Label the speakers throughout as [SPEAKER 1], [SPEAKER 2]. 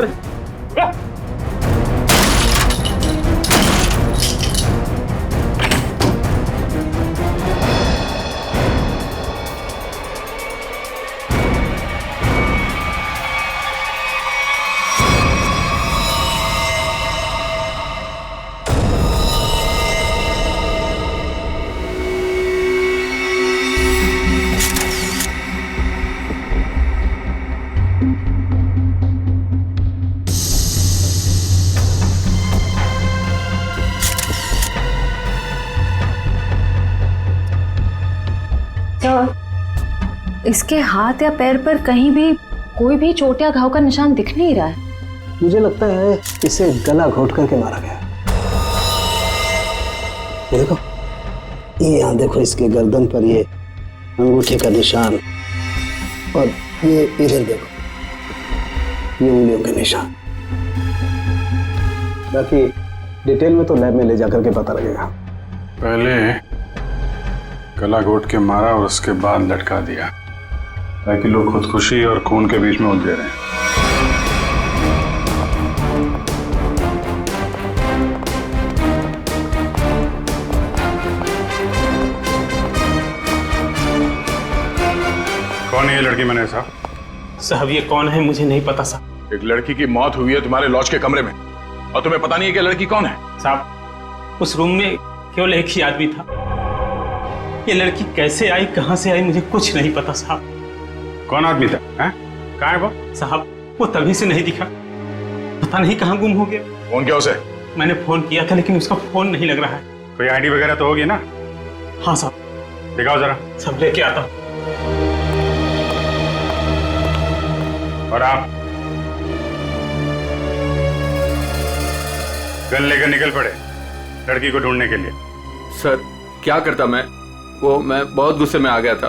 [SPEAKER 1] Sir.
[SPEAKER 2] इसके हाथ या पैर पर कहीं भी कोई भी चोट या घाव का निशान दिख नहीं रहा है।
[SPEAKER 3] मुझे लगता है इसे गला घोट करके मारा गया। ये देखो, ये यहाँ देखो, इसके गर्दन पर ये अंगूठे का निशान, और ये इधर देखो, ये उंगलियों के निशान। बाकी डिटेल में तो लैब में ले जाकर के पता लगेगा।
[SPEAKER 4] पहले गला घोट के मारा और उसके बाद लटका दिया, ताकि लोग खुदकुशी और खून के बीच में उलझे रहे। कौन है ये लड़की मैंने
[SPEAKER 1] साहब ये कौन है मुझे नहीं पता साहब।
[SPEAKER 5] एक लड़की की मौत हुई है तुम्हारे लॉज के कमरे में, और तुम्हें पता नहीं है कि लड़की कौन है?
[SPEAKER 1] साहब उस रूम में केवल एक ही आदमी था। ये लड़की कैसे आई, कहां से आई, मुझे कुछ नहीं पता साहब।
[SPEAKER 4] कौन आदमी था? कहाँ है वो?
[SPEAKER 1] साहब वो तभी से नहीं दिखा, पता नहीं कहाँ गुम हो गया।
[SPEAKER 5] फोन किया उसे?
[SPEAKER 1] मैंने फोन किया था लेकिन उसका फोन नहीं लग रहा है।
[SPEAKER 4] कोई आईडी वगैरह तो होगी ना?
[SPEAKER 1] हाँ साहब।
[SPEAKER 4] दिखाओ जरा।
[SPEAKER 1] सब लेके आता हूँ।
[SPEAKER 4] और आप गन लेकर निकल पड़े लड़की को ढूंढने के लिए।
[SPEAKER 6] सर क्या करता मैं बहुत गुस्से में आ गया था।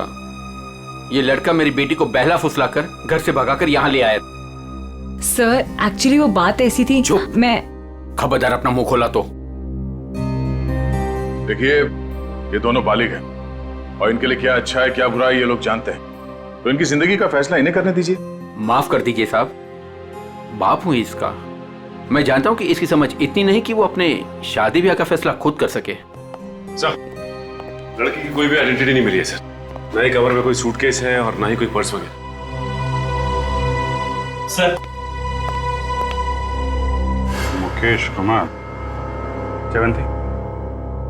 [SPEAKER 6] ये लड़का मेरी बेटी को बहला फुसला कर घर से भगाकर यहाँ ले आया।
[SPEAKER 2] सर एक्चुअली वो बात ऐसी थी जो मैं।
[SPEAKER 6] खबरदार अपना मुंह खोला तो।
[SPEAKER 5] देखिए ये दोनों बालिग हैं और इनके लिए क्या अच्छा है क्या बुरा है ये लोग जानते हैं, तो इनकी जिंदगी का फैसला इन्हें करने दीजिए।
[SPEAKER 6] माफ कर दीजिए साहब, बाप हूं इसका। मैं जानता हूं कि इसकी समझ इतनी नहीं कि वो अपने शादी ब्याह का फैसला खुद कर सके।
[SPEAKER 7] सर लड़की की कोई भी आइडेंटिटी नहीं मिली है सर। ना ही कवर में कोई सूटकेस है और ना ही कोई पर्स वगैरह।
[SPEAKER 1] सर
[SPEAKER 4] मुकेश कुमार जयवंती,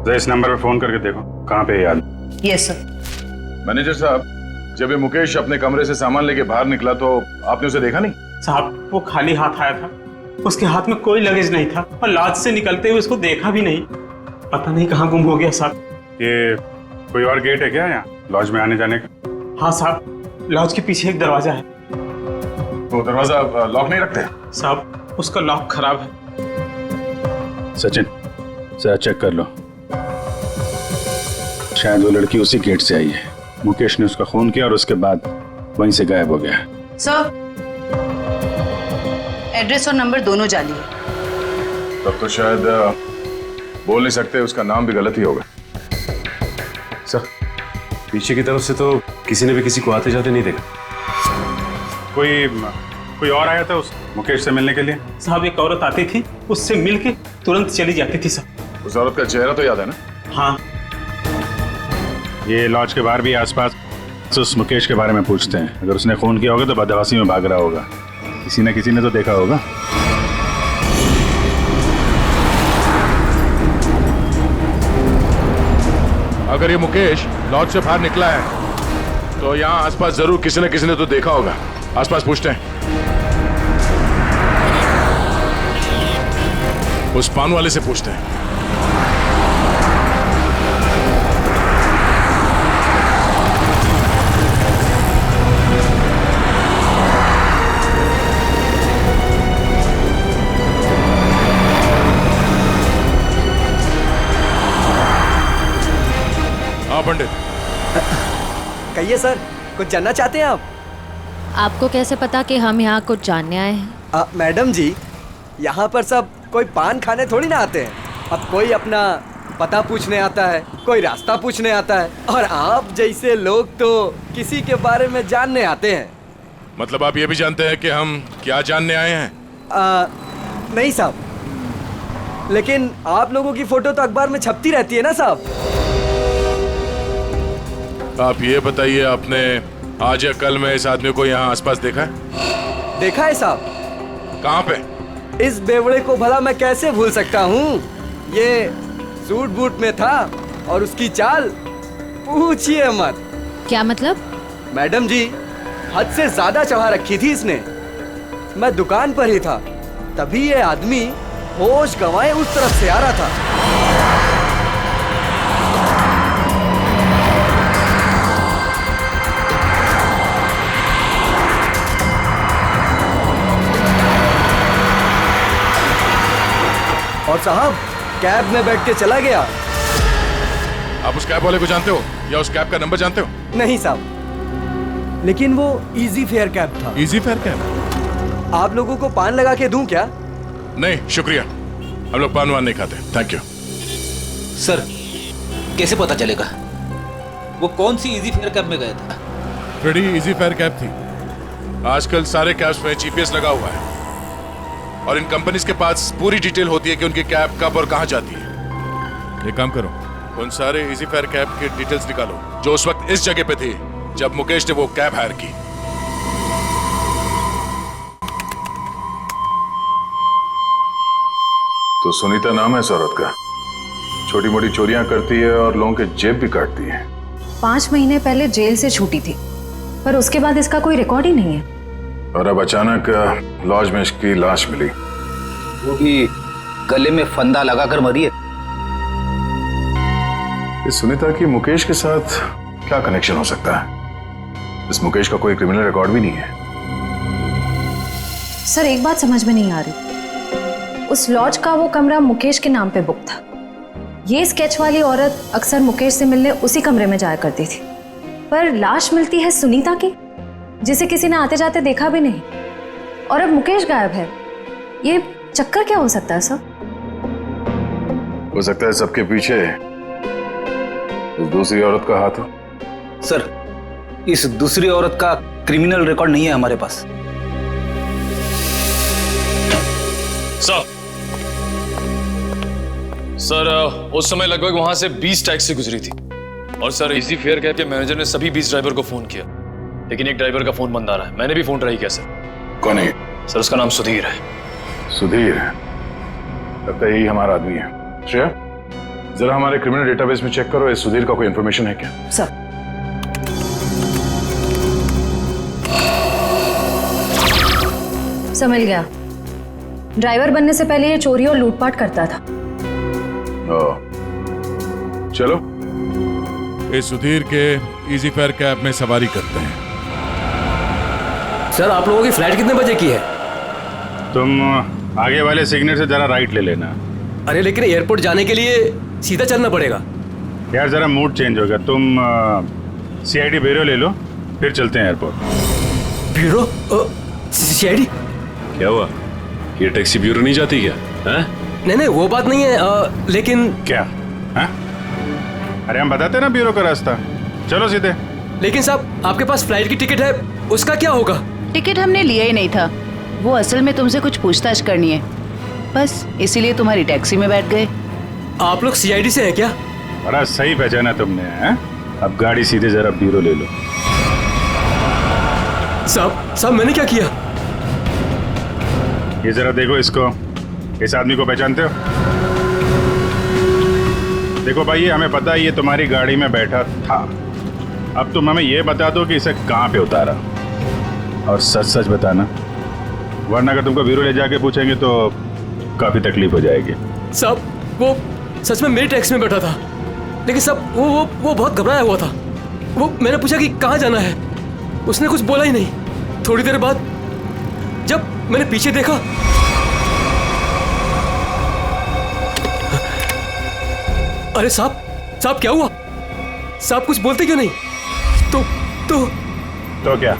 [SPEAKER 4] जरा इस नंबर पे फोन करके देखो कहाँ पे है याद।
[SPEAKER 2] Yes sir.
[SPEAKER 5] मैनेजर साहब, जब ये मुकेश अपने कमरे से सामान लेके बाहर निकला तो आपने उसे देखा नहीं?
[SPEAKER 1] साहब वो खाली हाथ आया था, उसके हाथ में कोई लगेज नहीं था और लॉज से निकलते हुए उसको देखा भी नहीं। पता नहीं कहाँ गुम हो गया साहब।
[SPEAKER 4] ये कोई और गेट है क्या यहाँ लॉज में आने जाने का?
[SPEAKER 1] हाँ साहब, लॉज के पीछे एक दरवाजा है।
[SPEAKER 5] वो दरवाजा लॉक नहीं रखते?
[SPEAKER 1] साहब उसका लॉक खराब है।
[SPEAKER 4] सचिन जरा चेक कर लो, शायद वो लड़की उसी गेट से आई है। मुकेश ने उसका खून किया और उसके बाद वहीं से गायब हो गया।
[SPEAKER 8] सर एड्रेस और नंबर दोनों जाली है।
[SPEAKER 5] तब तो शायद बोल नहीं सकते, उसका नाम भी गलत ही होगा।
[SPEAKER 7] सर पीछे की तरफ से तो किसी ने भी किसी को आते जाते नहीं देखा।
[SPEAKER 4] कोई और आया था उस मुकेश से मिलने के लिए?
[SPEAKER 1] साहब एक औरत आती थी, उससे मिलके तुरंत चली जाती थी सर।
[SPEAKER 5] उस औरत का चेहरा तो याद है ना?
[SPEAKER 1] हाँ।
[SPEAKER 4] ये लॉज के बाहर भी आसपास उस मुकेश के बारे में पूछते हैं। अगर उसने खून किया होगा तो बदमाशी में भाग रहा होगा, किसी न किसी ने तो देखा होगा।
[SPEAKER 5] अगर ये मुकेश लॉज से बाहर निकला है तो यहाँ आसपास जरूर किसी न किसी ने तो देखा होगा। आसपास पूछते हैं। उस पान वाले से पूछते हैं। हाँ पंडित।
[SPEAKER 9] कहिए सर, कुछ जानना चाहते हैं आप?
[SPEAKER 2] आपको कैसे पता कि हम यहाँ कुछ जानने आए हैं?
[SPEAKER 9] मैडम जी, यहाँ पर सब कोई पान खाने थोड़ी ना आते हैं। अब कोई अपना पता पूछने आता है, कोई रास्ता पूछने आता है, और आप जैसे लोग तो किसी के बारे में जानने आते हैं।
[SPEAKER 5] मतलब आप ये भी जानते हैं कि हम क्या जानने आए हैं?
[SPEAKER 9] नहीं साहब, लेकिन आप लोगों की फोटो तो अखबार में छपती रहती है ना साहब।
[SPEAKER 5] आप ये बताइए, आपने आज या कल में इस आदमी को यहाँ आसपास देखा है?
[SPEAKER 9] देखा है साहब।
[SPEAKER 5] कहाँ पे?
[SPEAKER 9] इस बेवड़े को भला मैं कैसे भूल सकता हूँ। ये सूट बूट में था और उसकी चाल पूछिए मत।
[SPEAKER 2] क्या मतलब?
[SPEAKER 9] मैडम जी, हद से ज्यादा चढ़ा रखी थी इसने। मैं दुकान पर ही था, तभी ये आदमी होश गंवाए उस तरफ से आ रहा था। और साहब कैब में बैठ के चला गया।
[SPEAKER 5] आप उस कैब वाले को जानते हो या उस कैब का नंबर जानते हो?
[SPEAKER 9] नहीं साहब, लेकिन वो इजी फेयर कैब था।
[SPEAKER 5] Easy fair cab?
[SPEAKER 9] आप लोगों को पान लगा के दूं क्या?
[SPEAKER 5] नहीं शुक्रिया, हम लोग पान वान नहीं खाते, थैंक यू।
[SPEAKER 10] सर, कैसे पता चलेगा वो कौन सी इजी फेयर कैब में गया था?
[SPEAKER 5] बड़ी इजी फेयर कैब थी। आजकल सारे कैब्स में जीपीएस लगा हुआ है और इन कंपनीज के पास पूरी डिटेल होती है कि उनकी कैब कब और कहां जाती है। एक काम करो, उन सारे इजी फेयर कैब की डिटेल्स निकालो जो उस वक्त इस जगह पे थी जब मुकेश ने वो कैब हायर की।
[SPEAKER 4] तो सुनीता नाम है इस औरत का, छोटी मोटी चोरियां करती है और लोगों के जेब भी काटती है।
[SPEAKER 2] 5 महीने पहले जेल से छूटी थी, पर उसके बाद इसका कोई रिकॉर्ड ही नहीं है।
[SPEAKER 4] और अब अचानक लॉज में इसकी लाश मिली,
[SPEAKER 10] वो भी गले में फंदा लगाकर मरी है।
[SPEAKER 4] इस सुनीता की मुकेश के साथ क्या कनेक्शन हो सकता है? इस मुकेश का कोई क्रिमिनल रिकॉर्ड भी नहीं है।
[SPEAKER 2] सर एक बात समझ में नहीं आ रही, उस लॉज का वो कमरा मुकेश के नाम पे बुक था। ये स्केच वाली औरत अक्सर मुकेश से मिलने उसी कमरे में जाया करती थी, पर लाश मिलती है सुनीता की, जिसे किसी ने आते जाते देखा भी नहीं, और अब मुकेश गायब है। ये चक्कर क्या हो सकता है सर?
[SPEAKER 4] हो सकता है सबके पीछे उस दूसरी औरत का हाथ हो।
[SPEAKER 10] सर, इस दूसरी औरत का क्रिमिनल रिकॉर्ड नहीं है हमारे पास।
[SPEAKER 11] सर, उस समय लगभग वहां से 20 टैक्सी गुजरी थी और सर इजी फेयर कैब के मैनेजर ने सभी 20 ड्राइवर को फोन किया, लेकिन एक ड्राइवर का फोन बंद आ रहा है। मैंने भी फोन ट्राई किया सर।
[SPEAKER 4] कौन है?
[SPEAKER 11] सर उसका नाम सुधीर है।
[SPEAKER 4] सुधीर? लगता है यही हमारा आदमी है। श्रेया, जरा हमारे क्रिमिनल डेटाबेस में चेक करो, इस सुधीर का कोई इंफॉर्मेशन है क्या?
[SPEAKER 2] सर समझ गया, ड्राइवर बनने से पहले ये चोरी और लूटपाट करता था।
[SPEAKER 4] चलो
[SPEAKER 5] इस सुधीर के इजी फेयर कैब में सवारी करते हैं।
[SPEAKER 9] सर आप लोगों की फ्लाइट कितने बजे की है?
[SPEAKER 4] तुम आगे वाले सिग्नल से जरा राइट ले लेना।
[SPEAKER 9] अरे लेकिन एयरपोर्ट जाने के लिए सीधा चलना पड़ेगा।
[SPEAKER 4] यार जरा मूड चेंज होगा, तुम सीआईडी ब्यूरो ले लो, फिर चलते हैं एयरपोर्ट।
[SPEAKER 9] ब्यूरो? सीआईडी?
[SPEAKER 7] क्या हुआ, ये टैक्सी ब्यूरो नहीं जाती क्या?
[SPEAKER 9] नहीं वो बात नहीं है, लेकिन
[SPEAKER 4] क्या? अरे हम बताते ना ब्यूरो का रास्ता, चलो सीधे।
[SPEAKER 9] लेकिन साहब आपके पास फ्लाइट की टिकट है, उसका क्या होगा?
[SPEAKER 8] टिकट हमने लिया ही नहीं था, वो असल में तुमसे कुछ पूछताछ करनी है, बस इसीलिए तुम्हारी टैक्सी में बैठ गए।
[SPEAKER 9] आप लोग सीआईडी से हैं क्या?
[SPEAKER 4] बड़ा सही पहचाना तुमने, हैं? अब गाड़ी सीधे जरा ब्यूरो ले लो।
[SPEAKER 9] साहब मैंने क्या किया?
[SPEAKER 4] ये जरा देखो इसको, इस आदमी को पहचानते हो? देखो भाई, हमें पता है ये तुम्हारी गाड़ी में बैठा था। अब तुम हमें ये बता दो कि इसे कहाँ पे उतारा, और सच सच बताना, वरना अगर तुमको ब्यूरो ले जाके पूछेंगे तो काफी तकलीफ हो जाएगी।
[SPEAKER 9] साहब वो सच में मेरी टैक्सी में बैठा था, लेकिन साहब वो बहुत घबराया हुआ था। वो मैंने पूछा कि कहाँ जाना है, उसने कुछ बोला ही नहीं। थोड़ी देर बाद जब मैंने पीछे देखा, अरे साहब क्या हुआ? साहब कुछ बोलते क्यों नहीं? तो
[SPEAKER 4] क्या?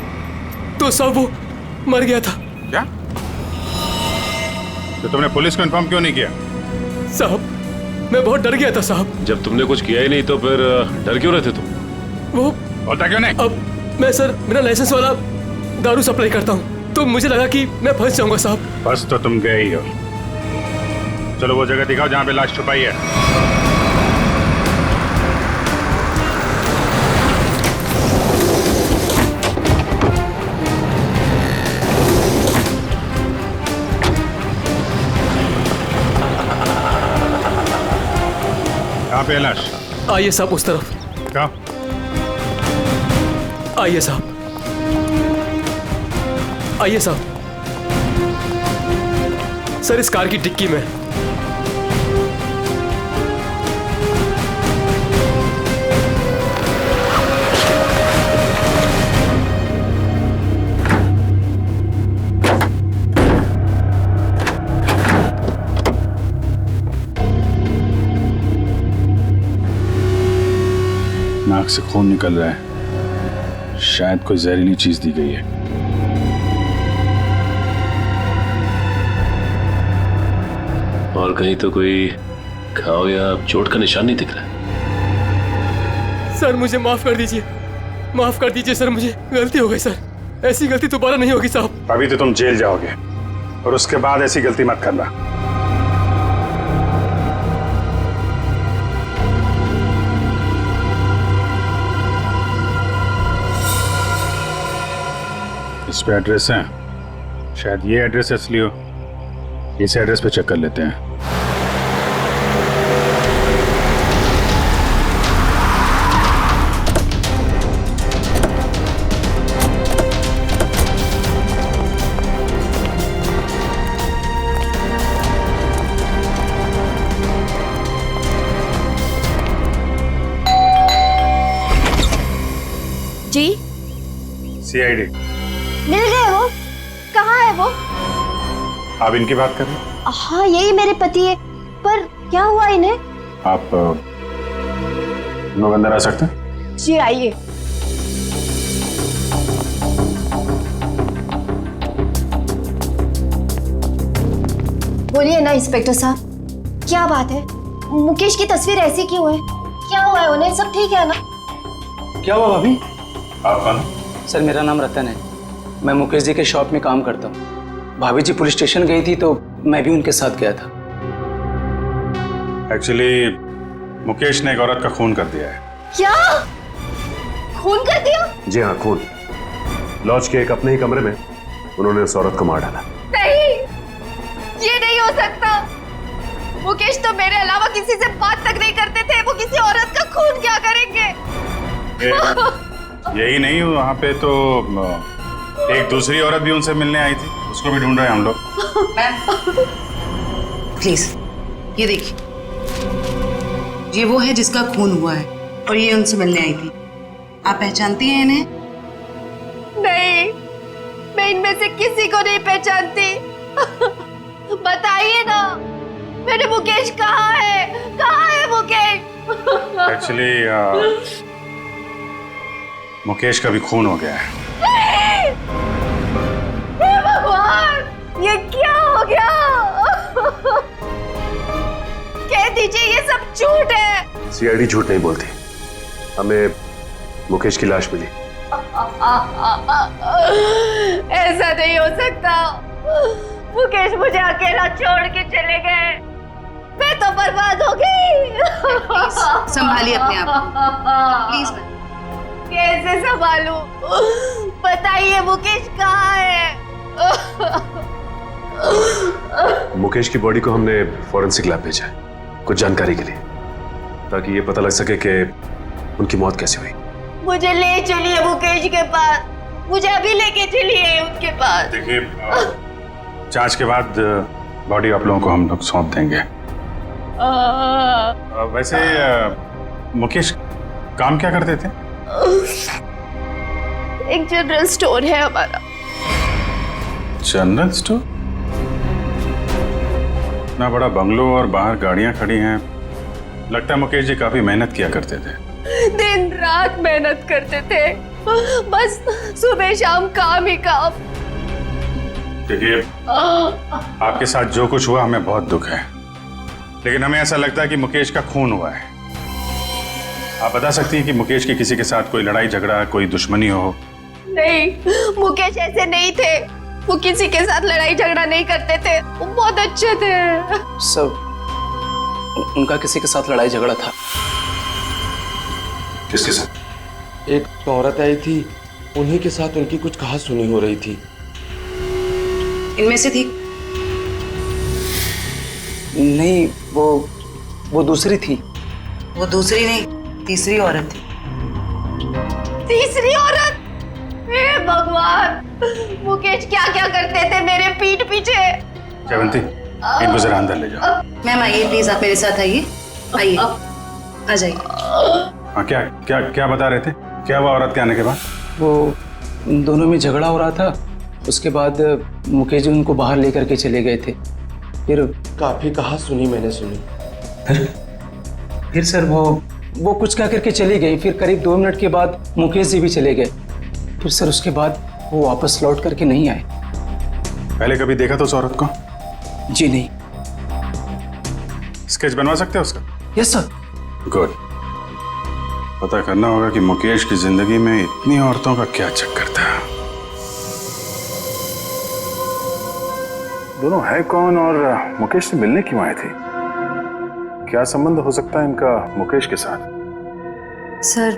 [SPEAKER 9] तो साहब वो मर गया था।
[SPEAKER 4] क्या? तो तुमने पुलिस को इन्फॉर्म क्यों नहीं किया?
[SPEAKER 9] साहब मैं बहुत डर गया था साहब।
[SPEAKER 7] जब तुमने कुछ किया ही नहीं तो फिर डर क्यों रहे थे तुम?
[SPEAKER 9] वो
[SPEAKER 4] होता क्यों नहीं?
[SPEAKER 9] अब मैं सर मेरा लाइसेंस वाला दारू सप्लाई करता हूँ, तो मुझे लगा कि मैं फंस जाऊंगा साहब।
[SPEAKER 4] बस तो तुम गए ही हो। चलो वो जगह दिखाओ जहाँ पे लाश छुपाई है। कहाँ पे है लाश?
[SPEAKER 9] आइए साहब उस तरफ।
[SPEAKER 4] क्या?
[SPEAKER 9] आइए साहब, आइए साहब। सर इस कार की डिक्की में।
[SPEAKER 4] नाक से खून निकल रहा है, शायद कोई जहरीली चीज दी गई है।
[SPEAKER 7] और कहीं तो कोई घाव या चोट का निशान नहीं दिख रहा है।
[SPEAKER 9] सर मुझे माफ कर दीजिए, माफ कर दीजिए सर, मुझे गलती हो गई सर। ऐसी गलती दोबारा नहीं होगी साहब।
[SPEAKER 4] अभी तो तुम जेल जाओगे और उसके बाद ऐसी गलती मत करना। इस पे एड्रेस है, शायद ये एड्रेस असली हो। इस एड्रेस पे चेक कर लेते हैं।
[SPEAKER 12] जी
[SPEAKER 4] सीआईडी
[SPEAKER 12] मिल गए वो? कहाँ है वो?
[SPEAKER 4] आप इनकी बात कर रहे हैं?
[SPEAKER 12] हाँ यही मेरे पति है, पर क्या हुआ इन्हें?
[SPEAKER 4] आप लोग अंदर आ सकते हैं?
[SPEAKER 12] जी आइए। बोलिए ना इंस्पेक्टर साहब, क्या बात है? मुकेश की तस्वीर ऐसी क्यों है? क्या हुआ है उन्हें? सब ठीक है ना?
[SPEAKER 13] क्या हुआ भाभी?
[SPEAKER 4] आप कौन?
[SPEAKER 13] सर मेरा नाम रतन है, मैं मुकेश जी के शॉप में काम करता हूँ। भाभी जी पुलिस स्टेशन गई थी तो मैं भी उनके साथ गया था।
[SPEAKER 4] एक्चुअली मुकेश ने एक औरत का खून कर दिया है।
[SPEAKER 12] क्या? खून कर दिया?
[SPEAKER 7] जी हाँ, खून। लॉज के एक अपने ही कमरे में उन्होंने उस औरत को मार डाला।
[SPEAKER 12] नहीं, ये नहीं हो सकता। मुकेश तो मेरे अलावा किसी से बात तक नहीं करते थे, वो किसी औरत का खून क्या करेंगे?
[SPEAKER 4] यही नहीं, वहाँ पे तो एक दूसरी औरत भी उनसे मिलने आई थी, उसको भी ढूंढ रहे हैं हम लोग।
[SPEAKER 8] मैम प्लीज ये देखिए, ये वो है जिसका खून हुआ है और ये उनसे मिलने आई थी। आप पहचानती हैं इन्हें?
[SPEAKER 12] नहीं, मैं इनमें से किसी को नहीं पहचानती। बताइए ना, मेरे मुकेश कहाँ है? कहाँ है मुकेश?
[SPEAKER 4] एक्चुअली मुकेश का भी खून हो गया है।
[SPEAKER 12] हे भगवान, ये क्या हो गया? कह दीजिए ये सब झूठ है।
[SPEAKER 7] सीआईडी झूठ नहीं बोलती, हमें मुकेश की लाश मिली।
[SPEAKER 12] ऐसा नहीं हो सकता। मुकेश मुझे अकेला छोड़ के चले गए, मैं तो बर्बाद हो गई।
[SPEAKER 8] संभालिए अपने आप प्लीज।
[SPEAKER 12] कैसे संभालूं? बताइए मुकेश कहाँ है?
[SPEAKER 7] मुकेश की बॉडी को हमने फॉरेंसिक लैब भेजा है कुछ जानकारी के लिए, ताकि ये पता लग सके कि उनकी मौत कैसे हुई।
[SPEAKER 12] मुझे ले चलिए मुकेश के पास, मुझे अभी लेके चलिए उनके पास।
[SPEAKER 4] देखिए, जांच के बाद बॉडी आप लोगों को हम लोग सौंप देंगे। वैसे मुकेश काम क्या करते थे?
[SPEAKER 12] एक जनरल स्टोर है हमारा।
[SPEAKER 4] General store? इतना बड़ा बंगलो और बाहर गाड़ियां खड़ी हैं, लगता है मुकेश जी काफी मेहनत किया करते थे।
[SPEAKER 12] दिन रात मेहनत करते थे, बस सुबह शाम काम ही काम।
[SPEAKER 4] देखिए, आपके साथ जो कुछ हुआ हमें बहुत दुख है, लेकिन हमें ऐसा लगता है कि मुकेश का खून हुआ है। आप बता सकती हैं कि मुकेश की किसी के साथ कोई लड़ाई झगड़ा, कोई दुश्मनी हो?
[SPEAKER 12] नहीं, मुकेश ऐसे नहीं थे। वो किसी के साथ लड़ाई झगड़ा नहीं करते थे, वो बहुत अच्छे थे।
[SPEAKER 13] सब उनका किसी के साथ लड़ाई झगड़ा था।
[SPEAKER 7] किसके साथ?
[SPEAKER 14] एक औरत आई थी, उन्हीं के साथ उनकी कुछ कहा सुनी हो रही थी।
[SPEAKER 8] इनमें से थी?
[SPEAKER 13] नहीं, वो दूसरी थी।
[SPEAKER 8] वो दूसरी नहीं, तीसरी औरत थी।
[SPEAKER 12] तीसरी औरत? हे भगवान, मुकेश क्या क्या करते थे मेरे पीठ पीछे।
[SPEAKER 4] जयवंती, इनको जरा अंदर ले जाओ।
[SPEAKER 8] मैम आइए प्लीज, आप मेरे साथ आइए। आइए, आ जाइए।
[SPEAKER 4] हाँ, क्या क्या क्या बता रहे थे? क्या हुआ औरत के आने के बाद?
[SPEAKER 13] वो दोनों में झगड़ा हो रहा था, उसके बाद मुकेश जी उनको बाहर लेकर के चले गए थे। फिर
[SPEAKER 14] काफी कहा सुनी मैंने सुनी।
[SPEAKER 13] फिर सर वो कुछ कह करके चली गई। फिर करीब 2 मिनट के बाद मुकेश जी भी चले गए। फिर सर उसके बाद वो वापस लौट करके नहीं आए।
[SPEAKER 4] पहले कभी देखा तो उस औरत को?
[SPEAKER 13] जी नहीं।
[SPEAKER 4] स्केच बनवा सकते हैं उसका?
[SPEAKER 13] Yes sir.
[SPEAKER 4] गुड। पता करना होगा कि मुकेश की जिंदगी में इतनी औरतों का क्या चक्कर था। दोनों है कौन और मुकेश से मिलने क्यों आए थे? क्या संबंध हो सकता है इनका मुकेश के साथ?
[SPEAKER 2] सर,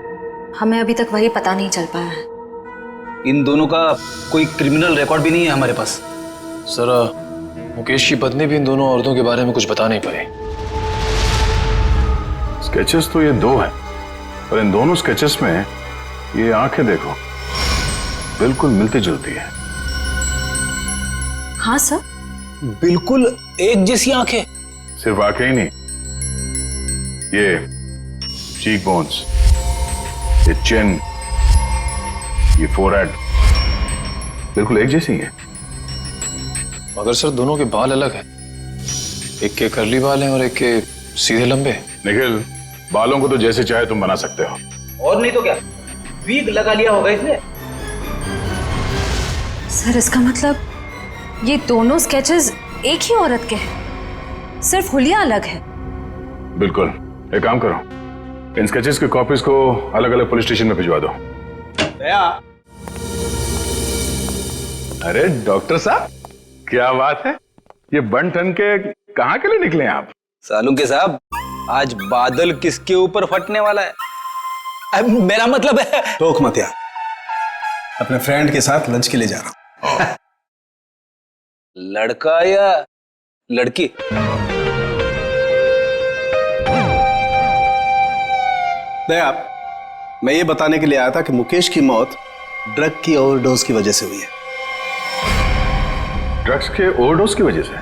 [SPEAKER 2] हमें अभी तक वही पता नहीं चल पाया है।
[SPEAKER 10] इन दोनों का कोई क्रिमिनल रिकॉर्ड भी नहीं है हमारे पास।
[SPEAKER 11] सर, मुकेश की पत्नी भी इन दोनों औरतों के बारे में कुछ बता नहीं पाई।
[SPEAKER 4] स्केचेस तो ये 2 हैं, और इन दोनों स्केचेस में ये आंखें देखो, बिल्कुल मिलती जुलती है।
[SPEAKER 2] हाँ सर,
[SPEAKER 10] बिल्कुल एक जैसी आंखें।
[SPEAKER 4] सिर्फ आंखें ही नहीं, ये चीक बोन्स, ये चिन, ये फोरहेड, बिल्कुल एक जैसी है।
[SPEAKER 11] मगर सर, दोनों के बाल अलग हैं। एक के कर्ली बाल हैं और एक के सीधे लंबे।
[SPEAKER 4] निखिल, बालों को तो जैसे चाहे तुम बना सकते हो,
[SPEAKER 10] और नहीं तो क्या, वीग लगा लिया होगा इसने।
[SPEAKER 2] सर इसका मतलब ये दोनों स्केचेस एक ही औरत के हैं, सिर्फ हुलिया अलग है।
[SPEAKER 4] बिल्कुल। एक काम करो, इन स्केचेस की कॉपीज को अलग अलग पुलिस स्टेशन में भिजवा दो। अरे डॉक्टर साहब, क्या बात है, ये बन ठन के कहाँ के लिए निकले आप?
[SPEAKER 10] सालू के साहब, आज बादल किसके ऊपर फटने वाला है? अब मेरा मतलब है।
[SPEAKER 3] टोक मत यार, अपने फ्रेंड के साथ लंच के लिए जा रहा हूं।
[SPEAKER 10] लड़का या लड़की?
[SPEAKER 3] नहीं, आप, मैं ये बताने के लिए आया था कि मुकेश की मौत ड्रग की ओवरडोज की वजह से हुई है।
[SPEAKER 4] ड्रग्स के ओवरडोज की वजह से?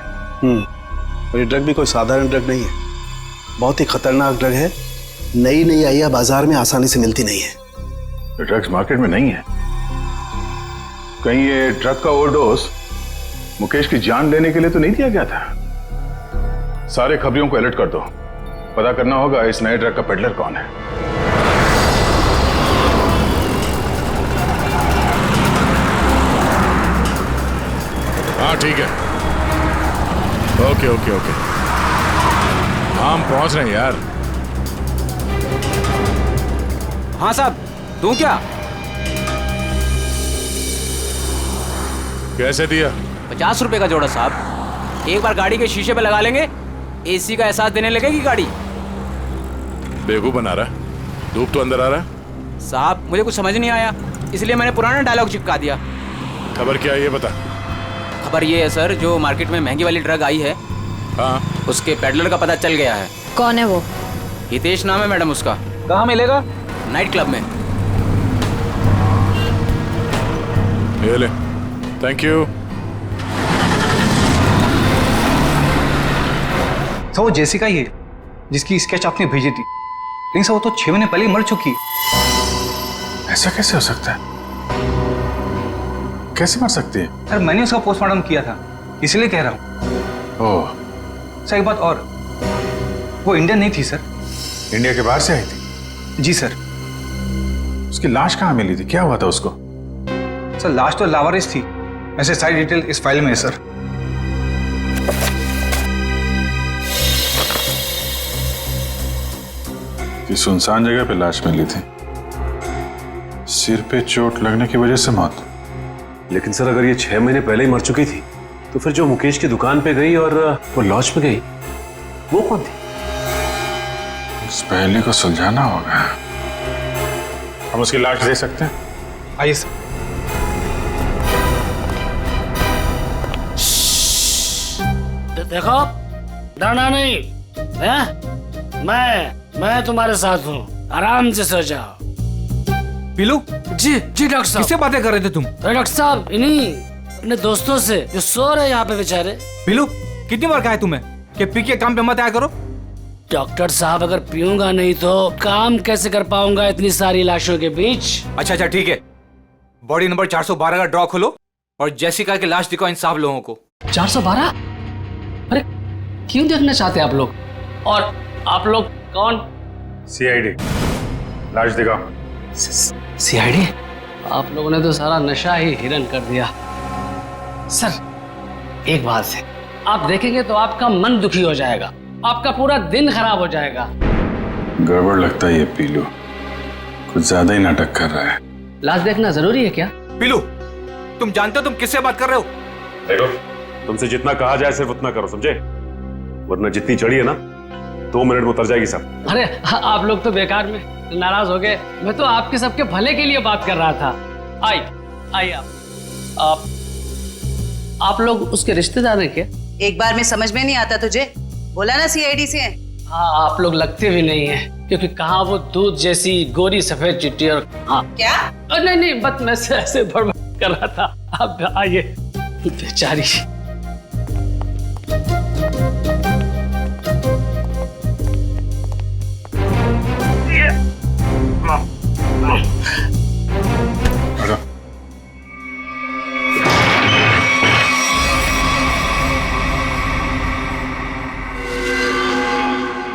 [SPEAKER 3] और ये ड्रग भी कोई साधारण ड्रग नहीं है, बहुत ही खतरनाक ड्रग है। नई नई आई है, बाजार में आसानी से मिलती नहीं है।
[SPEAKER 4] ड्रग्स मार्केट में नहीं है? कहीं ये ड्रग का ओवरडोज मुकेश की जान लेने के लिए तो नहीं दिया गया था? सारे खबरियों को अलर्ट कर दो, पता करना होगा इस नए ड्रग का पेडलर कौन है।
[SPEAKER 5] हाँ ठीक है, ओके ओके ओके, हम पहुंच रहे हैं यार।
[SPEAKER 9] हाँ साहब, दूं क्या?
[SPEAKER 5] कैसे दिया?
[SPEAKER 9] 50 रुपए का जोड़ा साहब। एक बार गाड़ी के शीशे पे लगा लेंगे, एसी का एहसास देने लगेगी गाड़ी।
[SPEAKER 5] बेवकूफ बना रहा है, धूप तो अंदर आ रहा है।
[SPEAKER 9] साहब मुझे कुछ समझ नहीं आया, इसलिए मैंने पुराना डायलॉग चिपका दिया।
[SPEAKER 5] खबर क्या है ये बता।
[SPEAKER 9] खबर ये है सर, जो मार्केट में महंगी वाली ड्रग आई है,
[SPEAKER 5] हाँ,
[SPEAKER 9] उसके पेडलर का पता चल गया है।
[SPEAKER 2] कौन है वो?
[SPEAKER 9] हितेश नाम है मैडम उसका।
[SPEAKER 10] कहाँ मिलेगा?
[SPEAKER 9] नाइट क्लब में।
[SPEAKER 5] ये ले, थैंक यू।
[SPEAKER 13] सर वो जेसिका ही है जिसकी स्केच आपने भेजी थी, लेकिन सर वो तो 6 महीने पहले ही मर चुकी।
[SPEAKER 4] ऐसा कैसे हो सकता है? कैसे मर सकती है?
[SPEAKER 13] सर मैंने उसका पोस्टमार्टम किया था, इसलिए कह रहा हूँ।
[SPEAKER 4] ओह,
[SPEAKER 13] सर एक बात और, वो इंडियन नहीं थी सर।
[SPEAKER 4] इंडिया के बाहर से आई थी?
[SPEAKER 13] जी सर।
[SPEAKER 4] उसकी लाश कहाँ मिली थी? क्या हुआ था उसको?
[SPEAKER 13] सर लाश तो लावारिस थी, ऐसे सारी डिटेल इस फाइल में है सर।
[SPEAKER 4] कि सुनसान जगह पे लाश मिली थी, सिर पे चोट लगने की वजह से मौत।
[SPEAKER 7] लेकिन सर अगर ये 6 महीने पहले ही मर चुकी थी तो फिर जो मुकेश की दुकान पे गई और वो लॉज पे गई वो कौन थी?
[SPEAKER 4] उस पहले को सुलझाना होगा। हम उसकी लाश दे सकते हैं?
[SPEAKER 13] आइए सर।
[SPEAKER 15] देखो, डरना नहीं है? मैं तुम्हारे साथ हूँ, आराम से सो जाओ।
[SPEAKER 10] पीलू?
[SPEAKER 15] जी डॉक्टर साहब।
[SPEAKER 10] किससे बातें कर रहे थे तुम?
[SPEAKER 15] अरे डॉक्टर साहब, इन्हीं अपने दोस्तों से जो सो रहे यहाँ पे बेचारे।
[SPEAKER 10] पीलू, कितनी बार कहा है तुम्हें कि पी के काम पे मत आया करो?
[SPEAKER 15] डॉक्टर साहब, अगर पीऊंगा नहीं तो काम कैसे कर पाऊंगा इतनी सारी लाशों के बीच?
[SPEAKER 10] अच्छा ठीक है, बॉडी नंबर 412 का ड्रॉ खोलो और जेसिका की लाश दिखाओ इन साहब लोगों को।
[SPEAKER 15] 412? अरे क्यों देखना चाहते हैं आप लोग? और आप लोग कौन?
[SPEAKER 4] CID। लाश दिखाओ।
[SPEAKER 15] CID? आप लोगों ने तो सारा नशा ही हिरन कर दिया। सर, एक बात है, आप देखेंगे तो आपका मन दुखी हो जाएगा, आपका पूरा दिन खराब हो जाएगा।
[SPEAKER 4] गड़बड़ लगता है ये पीलू, कुछ ज्यादा ही नाटक कर रहा है।
[SPEAKER 15] लाश देखना जरूरी है क्या?
[SPEAKER 10] पीलू, तुम जानते हो तुम किससे बात कर रहे हो?
[SPEAKER 7] देखो, तुमसे जितना कहा जाए सिर्फ उतना करो, समझे? वरना जितनी चढ़ी है ना 2 मिनट में उतर जाएगी सब।
[SPEAKER 15] अरे आप लोग तो बेकार में नाराज हो गए, मैं तो आपके सबके भले के लिए बात कर रहा था। आइए आप लोग उसके रिश्तेदार हैं क्या?
[SPEAKER 8] एक बार में समझ में नहीं आता तुझे? बोला ना CID से है।
[SPEAKER 15] हाँ, आप लोग लगते भी नहीं हैं, क्योंकि कहाँ वो दूध जैसी गोरी सफेद चिट्टी और हाँ
[SPEAKER 8] क्या?
[SPEAKER 15] नहीं बस मैं ऐसे बड़बड़ कर रहा था। आप आइए। बेचारी।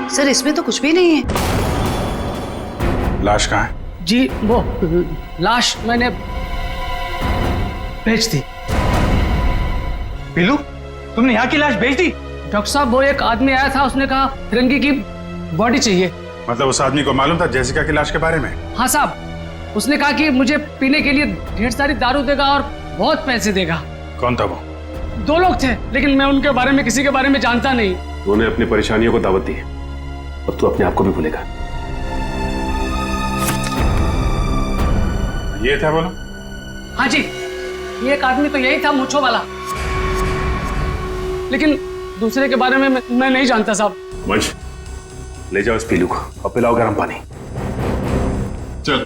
[SPEAKER 8] सर, इसमें तो कुछ भी नहीं है।
[SPEAKER 4] लाश कहाँ है?
[SPEAKER 15] जी वो लाश मैंने भेज दी।
[SPEAKER 10] पीलू, तुमने यहाँ की लाश भेज दी?
[SPEAKER 15] डॉक्टर साहब, वो एक आदमी आया था, उसने कहा फिरंगी की बॉडी चाहिए।
[SPEAKER 4] मतलब उस आदमी को मालूम था जेसिका की लाश के बारे में?
[SPEAKER 15] हाँ साहब, उसने कहा कि मुझे पीने के लिए ढेर सारी दारू देगा और बहुत पैसे देगा।
[SPEAKER 4] कौन था वो?
[SPEAKER 15] 2 लोग थे, लेकिन मैं उनके बारे में किसी के बारे में जानता नहीं।
[SPEAKER 7] तूने अपनी परेशानियों को दावत दी है, अब तू अपने आप को भी भूलेगा।
[SPEAKER 4] ये था बोलो?
[SPEAKER 15] हाँ जी, ये एक आदमी तो यही था, मूंछों वाला, लेकिन दूसरे के बारे में मैं नहीं जानता साहब।
[SPEAKER 7] वंश, ले जाओ इस पीलू को और पिलाओ गर्म पानी।
[SPEAKER 4] चल।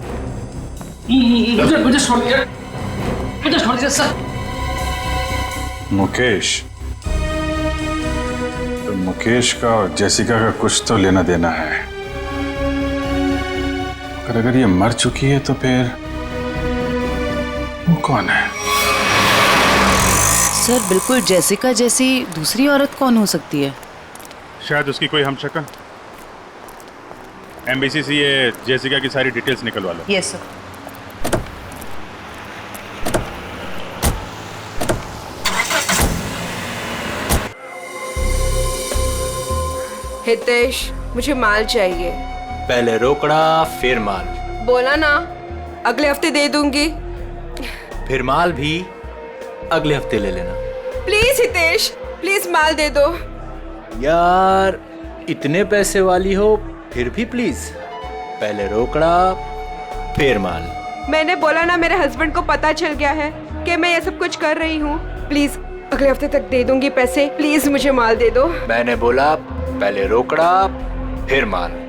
[SPEAKER 15] मुझे छोड़ दीजिए सर।
[SPEAKER 4] मुकेश, तो मुकेश का और जेसिका का कुछ तो लेना देना है। अगर ये मर चुकी है तो फिर वो कौन है?
[SPEAKER 8] सर, बिल्कुल जेसिका जैसी दूसरी औरत कौन हो सकती है?
[SPEAKER 4] शायद उसकी कोई हमशक्ल। एमबीसी से ये जेसिका की सारी डिटेल्स निकलवा लो।
[SPEAKER 8] Yes sir.
[SPEAKER 16] हितेश, मुझे माल चाहिए।
[SPEAKER 10] पहले रोकड़ा फिर माल।
[SPEAKER 16] बोला ना, अगले हफ्ते दे दूंगी।
[SPEAKER 10] फिर माल भी अगले हफ्ते ले लेना।
[SPEAKER 16] प्लीज हितेश, प्लीज माल दे दो।
[SPEAKER 10] यार, इतने पैसे वाली हो फिर भी प्लीज। पहले रोकड़ा फिर माल।
[SPEAKER 16] मैंने बोला ना, मेरे हस्बैंड को पता चल गया है कि मैं ये सब कुछ कर रही हूँ। प्लीज अगले हफ्ते तक दे दूंगी पैसे। प्लीज मुझे माल दे दो।
[SPEAKER 10] मैंने बोला पहले रोकड़ा फिर माल।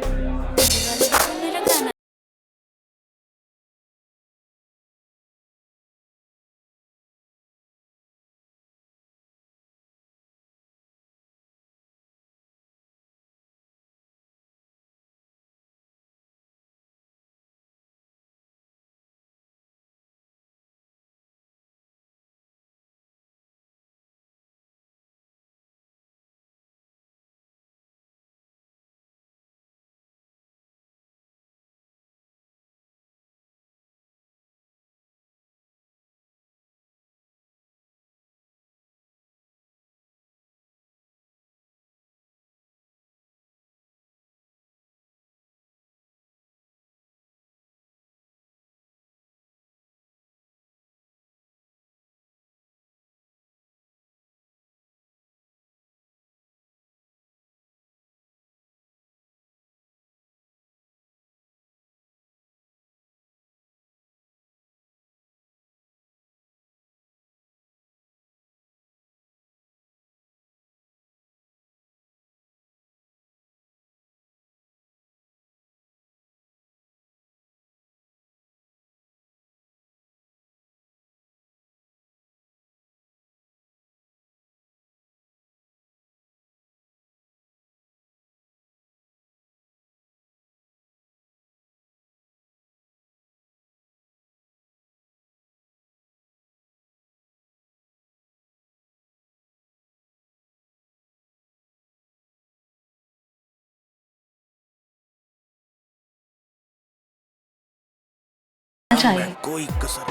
[SPEAKER 2] चाहिए?
[SPEAKER 10] कोई कसर।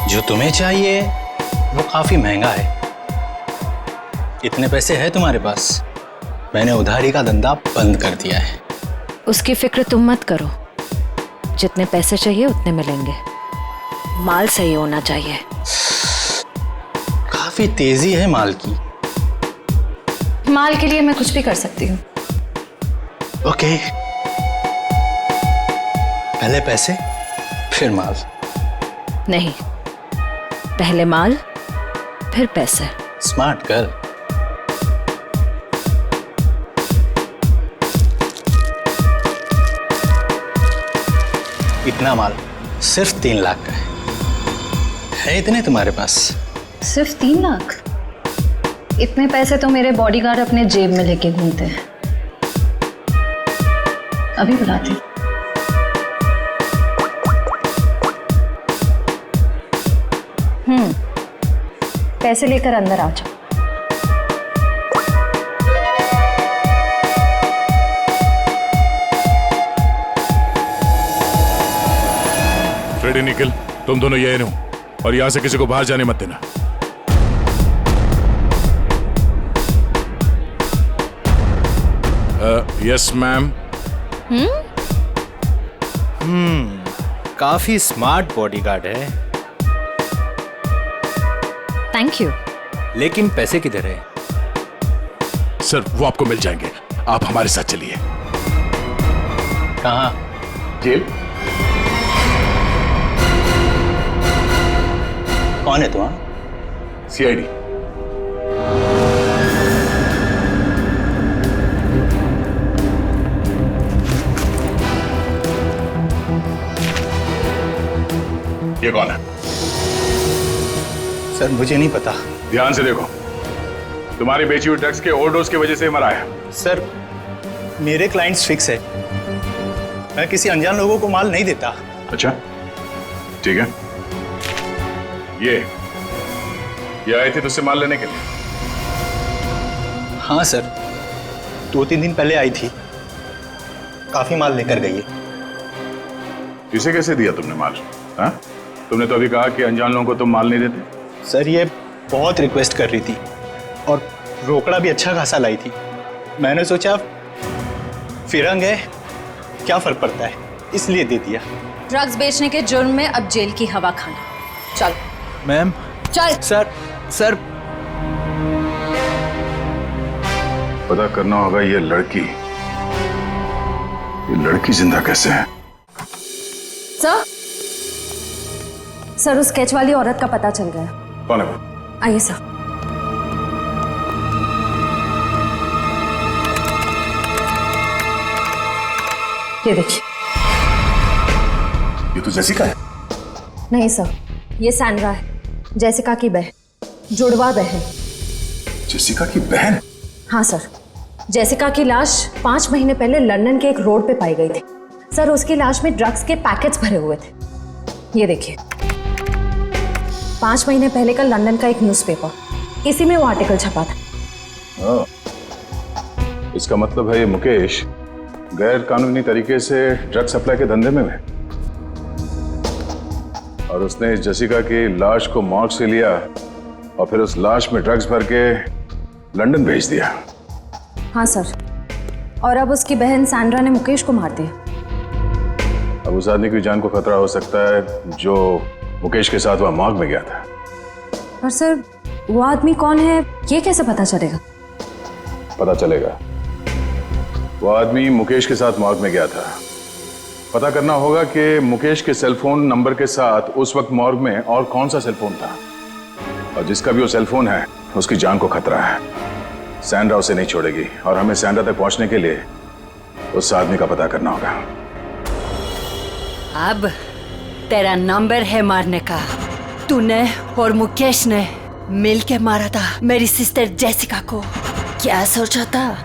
[SPEAKER 10] जो तुम्हें चाहिए वो काफी महंगा है। इतने पैसे है तुम्हारे पास? मैंने उधारी का धंधा बंद कर दिया है।
[SPEAKER 2] उसकी फिक्र तुम मत करो, जितने पैसे चाहिए उतने मिलेंगे। माल सही होना चाहिए।
[SPEAKER 10] काफी तेजी है माल की।
[SPEAKER 2] माल के लिए मैं कुछ भी कर सकती हूँ।
[SPEAKER 10] ओके, पहले पैसे फिर माल।
[SPEAKER 2] नहीं, पहले माल फिर पैसे।
[SPEAKER 10] Smart girl. इतना माल सिर्फ 3 लाख का है इतने तुम्हारे पास?
[SPEAKER 2] सिर्फ 3 लाख? इतने पैसे तो मेरे बॉडीगार्ड अपने जेब में लेके घूमते हैं। अभी बुलाती हूँ। पैसे लेकर अंदर आ जाओ।
[SPEAKER 5] फ्रेडी, निखिल, तुम दोनों यही रहो और यहां से किसी को बाहर जाने मत देना। Yes ma'am.
[SPEAKER 10] काफी स्मार्ट बॉडीगार्ड है।
[SPEAKER 2] Thank you.
[SPEAKER 10] लेकिन पैसे किधर है?
[SPEAKER 5] सर, वो आपको मिल जाएंगे। आप हमारे साथ चलिए।
[SPEAKER 10] कहाँ?
[SPEAKER 5] जेल।
[SPEAKER 10] कौन है तुम?
[SPEAKER 5] सीआईडी। ये कौन है?
[SPEAKER 10] सर, मुझे नहीं पता।
[SPEAKER 5] ध्यान से देखो, तुम्हारी बेची हुई ड्रग्स के ओवरडोज की वजह से मरा है।
[SPEAKER 10] सर, मेरे क्लाइंट्स फिक्स है। मैं किसी अनजान लोगों को माल नहीं देता।
[SPEAKER 5] अच्छा, ठीक है। ये आए थे तुझसे माल लेने के लिए?
[SPEAKER 10] हाँ सर, 2-3 दिन पहले आई थी। काफी माल लेकर गई है।
[SPEAKER 5] इसे कैसे दिया तुमने माल? हाँ? तुमने तो अभी कहा कि अनजान लोगों को तुम माल नहीं देते।
[SPEAKER 10] सर, ये बहुत रिक्वेस्ट कर रही थी और रोकड़ा भी अच्छा खासा लाई थी। मैंने सोचा फिरंग है, क्या फर्क पड़ता है, इसलिए दे दिया।
[SPEAKER 2] ड्रग्स बेचने के जुर्म में अब जेल की हवा खाना। चल
[SPEAKER 10] मैम।
[SPEAKER 2] चल।
[SPEAKER 10] सर
[SPEAKER 5] पता करना होगा ये लड़की जिंदा कैसे है।
[SPEAKER 2] सर, उस स्केच वाली औरत का पता चल गया।
[SPEAKER 5] कौन है वो?
[SPEAKER 2] आइए सर। ये देखिए।
[SPEAKER 5] ये तो जेसिका है।
[SPEAKER 2] नहीं सर, ये सैंड्रा है, जेसिका की बहन, जुड़वा बहन।
[SPEAKER 5] जेसिका की बहन?
[SPEAKER 2] हाँ सर, जेसिका की लाश 5 महीने पहले लंदन के एक रोड पे पाई गई थी। सर, उसकी लाश में ड्रग्स के पैकेट्स भरे हुए थे। ये देखिए, 5 महीने पहले का लंदन का एक न्यूज़पेपर, इसी में वो आर्टिकल छपा था।
[SPEAKER 5] इसका मतलब है ये मुकेश गैर कानूनी तरीके से ड्रग सप्लाई के धंधे में है और उसने इस जेसिका की लाश को मॉर्ग से लिया और फिर उस लाश में ड्रग्स भर के लंदन भेज दिया।
[SPEAKER 2] हाँ सर, और अब उसकी बहन सैंड्रा ने मुकेश को मार दिया।
[SPEAKER 5] अब उस आदमी की जान को खतरा हो सकता है जो मुकेश के साथ वह मॉर्ग में गया था।
[SPEAKER 2] पर सर, वो आदमी कौन है ये कैसे पता चलेगा?
[SPEAKER 5] पता चलेगा। वो आदमी मुकेश के साथ मॉर्ग में गया था। पता करना होगा कि मुकेश के सेलफोन नंबर के साथ उस वक्त मॉर्ग में और कौन सा सेलफोन था, और जिसका भी वो सेलफोन है उसकी जान को खतरा है। सैंड्रा उसे नहीं छोड़ेगी और हमें सैंड्रा तक पहुंचने के लिए उस आदमी का पता करना होगा।
[SPEAKER 17] अब तेरा नंबर है मारने का। तूने और मुकेश ने मिलके मारा था मेरी सिस्टर जेसिका को। क्या सोचा था?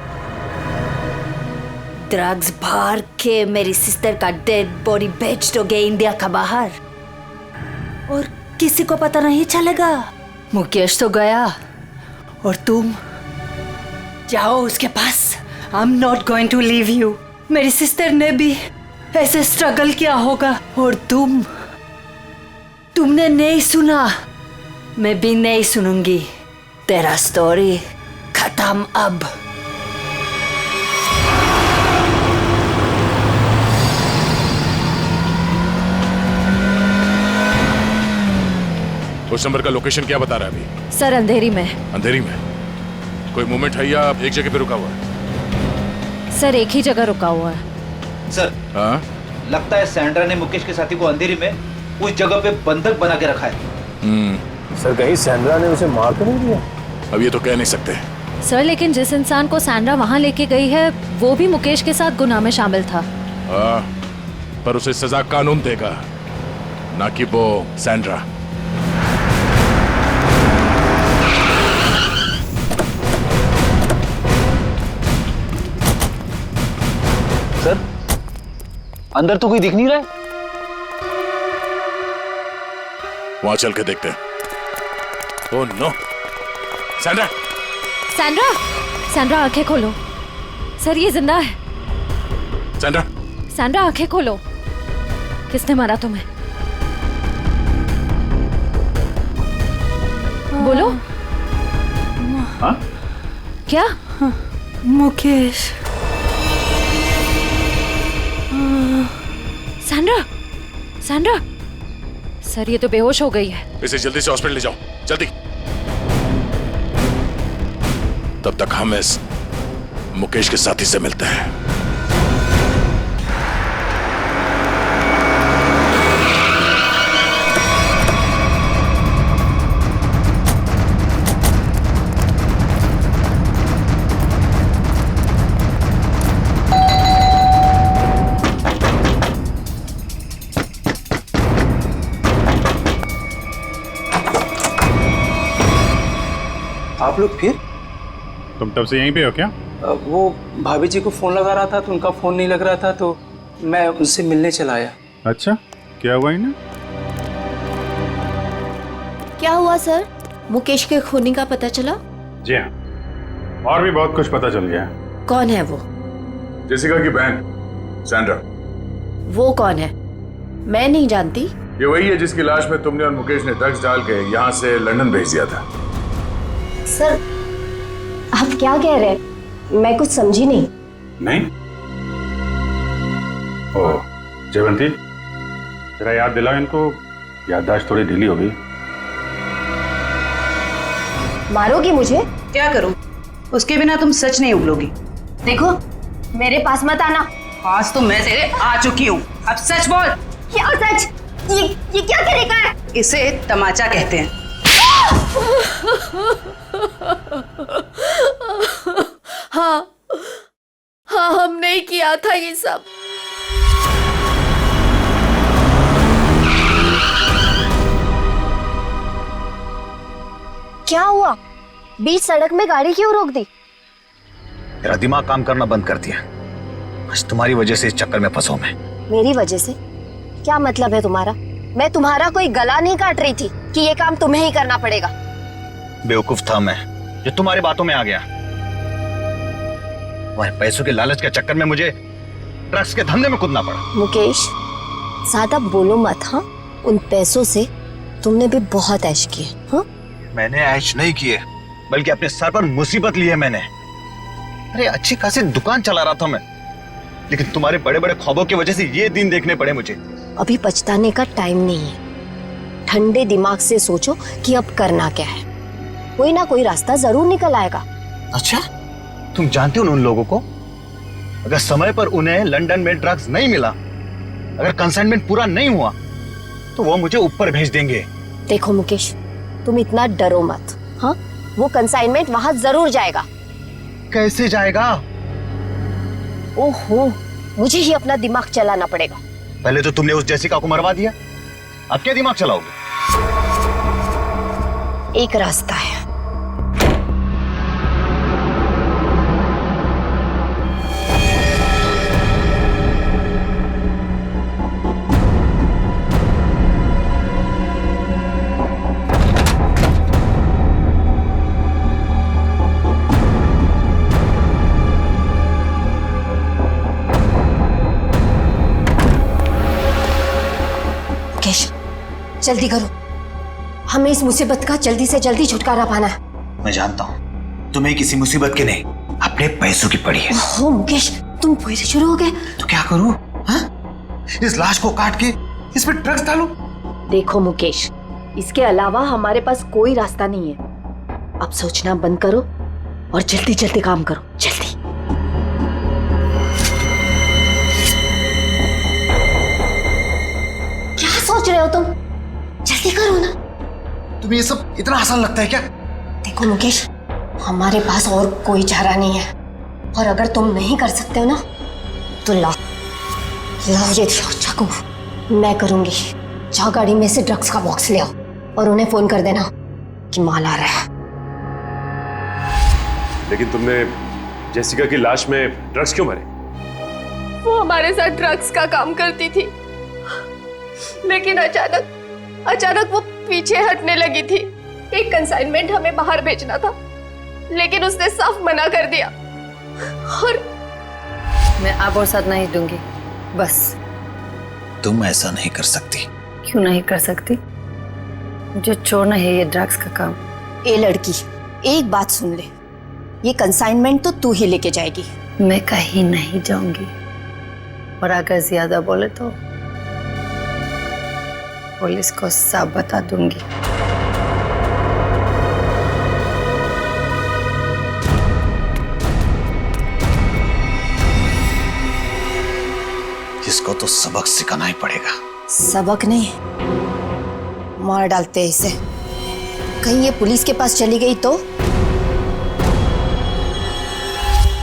[SPEAKER 17] ड्रग्स भर के मेरी सिस्टर का डेड बॉडी भेज दोगे इंडिया का बाहर और किसी को पता नहीं चलेगा। मुकेश तो गया और तुम जाओ उसके पास। I am not going to leave you. मेरी सिस्टर ने भी ऐसे स्ट्रगल किया होगा और तुमने नहीं सुना, मैं भी नहीं सुनूंगी। तेरा स्टोरी खत्म अब।
[SPEAKER 5] उस नंबर का लोकेशन क्या बता रहा है अभी?
[SPEAKER 2] सर अंधेरी में।
[SPEAKER 5] अंधेरी में? कोई मूवमेंट है या एक जगह पे रुका हुआ है?
[SPEAKER 2] सर एक ही जगह रुका हुआ है।
[SPEAKER 18] सर
[SPEAKER 5] हाँ?
[SPEAKER 18] लगता है सैंड्रा ने मुकेश के साथी को अंधेरी में उस जगह पे बंधक बना के रखा है।
[SPEAKER 3] सर कहीं सैंड्रा ने उसे मार तो नहीं दिया?
[SPEAKER 5] अब ये तो कह नहीं सकते।
[SPEAKER 2] सर लेकिन जिस इंसान को सैंड्रा वहाँ लेके गई है वो भी मुकेश के साथ गुनाह में शामिल था।
[SPEAKER 5] हाँ, पर उसे सजा कानून देगा, ना कि वो सैंड्रा।
[SPEAKER 18] सर अंदर तो कोई दिख नहीं रहा है।
[SPEAKER 5] वहां चल के देखते हैं। Oh no, Sandra!
[SPEAKER 2] Sandra! Sandra आंखें खोलो। सर ये जिंदा है।
[SPEAKER 5] सैंड्रा!
[SPEAKER 2] सैंड्रा आंखें खोलो। किसने मारा तुम्हें? बोलो।
[SPEAKER 18] हाँ?
[SPEAKER 2] क्या?
[SPEAKER 17] मुकेश।
[SPEAKER 2] सैंड्रा! सैंड्रा! सर ये तो बेहोश हो गई है।
[SPEAKER 5] इसे जल्दी से हॉस्पिटल ले जाओ, जल्दी। तब तक हम इस मुकेश के साथी से मिलते हैं।
[SPEAKER 13] आप लोग फिर?
[SPEAKER 4] तुम तब से यहीं पे हो क्या?
[SPEAKER 13] वो भाभी जी को फोन लगा रहा था तो उनका फोन नहीं लग रहा था तो मैं उनसे मिलने चला आया।
[SPEAKER 4] अच्छा, क्या हुआ इन्हें?
[SPEAKER 12] क्या हुआ सर? मुकेश के खूनी का पता चला?
[SPEAKER 4] जी हाँ, और भी बहुत कुछ पता चल गया।
[SPEAKER 12] कौन है वो?
[SPEAKER 5] जेसिका की बहन सैंड्रा।
[SPEAKER 12] वो कौन है? मैं नहीं जानती।
[SPEAKER 5] ये वही है जिसकी लाश में तुमने और मुकेश ने ड्रग्स डाल के यहाँ से लंदन भेज दिया था।
[SPEAKER 19] सर आप क्या कह रहे हैं? मैं कुछ समझी नहीं।
[SPEAKER 4] नहीं? ओह जयवंती, जरा याद दिलाओ इनको, याददाश्त थोड़ी ढीली हो गई।
[SPEAKER 19] मारोगी मुझे?
[SPEAKER 8] क्या करूं? उसके बिना तुम सच नहीं उगलोगी।
[SPEAKER 19] देखो मेरे पास मत आना।
[SPEAKER 8] आज तो मैं तेरे आ चुकी हूँ, अब सच बोल।
[SPEAKER 19] क्या सच? ये क्या तरीका है?
[SPEAKER 8] इसे तमाचा कहते हैं।
[SPEAKER 12] हाँ हाँ हमने ही किया था ये सब।
[SPEAKER 19] क्या हुआ? बीच सड़क में गाड़ी क्यों रोक दी?
[SPEAKER 18] तेरा दिमाग काम करना बंद कर दिया। आज तुम्हारी वजह से इस चक्कर में फंसा मैं।
[SPEAKER 19] मेरी वजह से? क्या मतलब है तुम्हारा? मैं तुम्हारा कोई गला नहीं काट रही थी कि ये काम तुम्हें ही करना पड़ेगा।
[SPEAKER 18] बेवकूफ था मैं जो तुम्हारी बातों में आ गया। तुम्हारे पैसों के लालच के चक्कर में मुझे ड्रग्स के धंधे में कूदना पड़ा।
[SPEAKER 19] मुकेश ज्यादा बोलो मत। हाँ, उन पैसों से तुमने भी बहुत ऐश किए। हाँ,
[SPEAKER 18] मैंने ऐश नहीं किए, बल्कि अपने सर पर मुसीबत ली है मैंने। अरे अच्छी खासी दुकान चला रहा था मैं, लेकिन तुम्हारे बड़े बड़े ख्वाबों की वजह से ये दिन देखने पड़े मुझे।
[SPEAKER 19] अभी पछताने का टाइम नहीं है। ठंडे दिमाग से सोचो कि अब करना क्या है। कोई ना कोई रास्ता जरूर निकल आएगा।
[SPEAKER 18] अच्छा, तुम जानते हो उन लोगों को? अगर समय पर उन्हें लंदन में ड्रग्स नहीं मिला, अगर कंसाइनमेंट पूरा नहीं हुआ, तो वो मुझे ऊपर भेज देंगे।
[SPEAKER 19] देखो मुकेश, तुम इतना डरो मत। हाँ, वो कंसाइनमेंट वहां जरूर जाएगा।
[SPEAKER 18] कैसे जाएगा?
[SPEAKER 19] ओहो, मुझे ही अपना दिमाग चलाना पड़ेगा।
[SPEAKER 18] पहले तो तुमने उस जेसिका को मरवा दिया, अब क्या दिमाग चलाओगे?
[SPEAKER 19] एक रास्ता है। जल्दी करो, हमें इस मुसीबत का जल्दी से जल्दी छुटकारा पाना है।
[SPEAKER 18] मैं जानता हूँ तुम्हें किसी मुसीबत की नहीं, अपने पैसों की पड़ी है।
[SPEAKER 19] हो मुकेश, तुम फिर शुरू हो गए।
[SPEAKER 18] तो क्या करूँ? इस लाश को काट के इसमें ड्रग्स डालूं?
[SPEAKER 19] देखो मुकेश, इसके अलावा हमारे पास कोई रास्ता नहीं है। अब सोचना बंद करो और जल्दी जल्दी काम करो, जल्दी। क्या सोच रहे हो तुम? जल्दी करो ना।
[SPEAKER 18] तुम्हें ये सब इतना आसान लगता है क्या?
[SPEAKER 19] देखो मुकेश, हमारे पास और कोई चारा नहीं है, और अगर तुम नहीं कर सकते हो ना तो लाओ ये चाकू, मैं करूंगी। जाओ गाड़ी में से ड्रग्स का बॉक्स ले आओ और उन्हें फोन कर देना कि माल आ रहा है।
[SPEAKER 7] लेकिन तुमने जेसिका की लाश में ड्रग्स क्यों भरे?
[SPEAKER 12] वो हमारे साथ ड्रग्स का काम करती थी, लेकिन अचानक वो पीछे हटने लगी थी। एक कंसाइनमेंट हमें बाहर भेजना था, लेकिन उसने साफ मना कर दिया। और
[SPEAKER 17] मैं अब और साथ नहीं दूंगी, बस।
[SPEAKER 18] तुम ऐसा नहीं कर सकती।
[SPEAKER 17] क्यों नहीं कर सकती? मुझे छोड़ना है ये ड्रग्स का काम।
[SPEAKER 19] ए लड़की, एक बात सुन ले, ये कंसाइनमेंट तो तू ही लेके जाएगी।
[SPEAKER 17] मैं कहीं नहीं जाऊंगी, और अगर ज्यादा बोले तो पुलिस को सब बता दूंगी।
[SPEAKER 18] इसको तो सबक सिखाना ही पड़ेगा।
[SPEAKER 19] सबक नहीं, मार डालते हैं इसे। कहीं ये पुलिस के पास चली गई तो?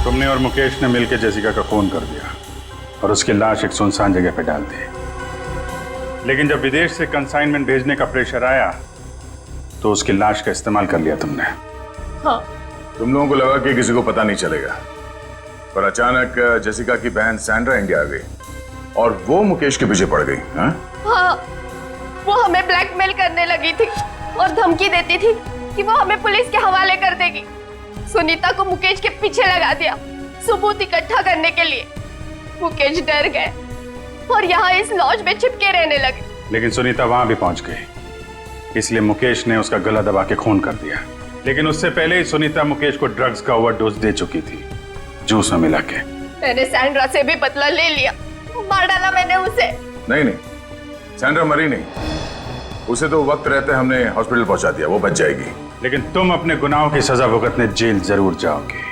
[SPEAKER 4] तुमने और मुकेश ने मिलकर जेसिका का खून कर दिया और उसकी लाश एक सुनसान जगह पर डाल दी। लेकिन जब विदेश से कंसाइनमेंट भेजने का प्रेशर आया तो उसकी लाश का इस्तेमाल कर लिया तुमने।
[SPEAKER 12] हाँ।
[SPEAKER 5] तुम लोगों को लगा कि किसी को पता नहीं चलेगा, पर अचानक जेसिका की बहन सैंड्रा इंडिया आ गई और वो मुकेश के पीछे पड़ गई।
[SPEAKER 12] हाँ, वो हमें ब्लैकमेल करने लगी थी और धमकी देती थी कि वो हमें पुलिस के हवाले कर देगी। सुनीता को मुकेश के पीछे लगा दिया सबूत इकट्ठा करने के लिए। मुकेश डर गए और यहाँ इस लॉज में छिपके रहने लगे।
[SPEAKER 4] लेकिन सुनीता वहां भी पहुंच गई, इसलिए मुकेश ने उसका गला दबा के खून कर दिया। लेकिन उससे पहले ही सुनीता मुकेश को ड्रग्स का ओवरडोज दे चुकी थी, जूस में मिला के।
[SPEAKER 12] मैंने सैंड्रा से भी बदला ले लिया, मार डाला मैंने उसे।
[SPEAKER 5] नहीं, सैंड्रा मरी नहीं, उसे तो वक्त रहते हमने हॉस्पिटल पहुंचा दिया, वो बच जाएगी।
[SPEAKER 4] लेकिन तुम अपने गुनाहों की सजा भुगतने जेल जरूर जाओगे।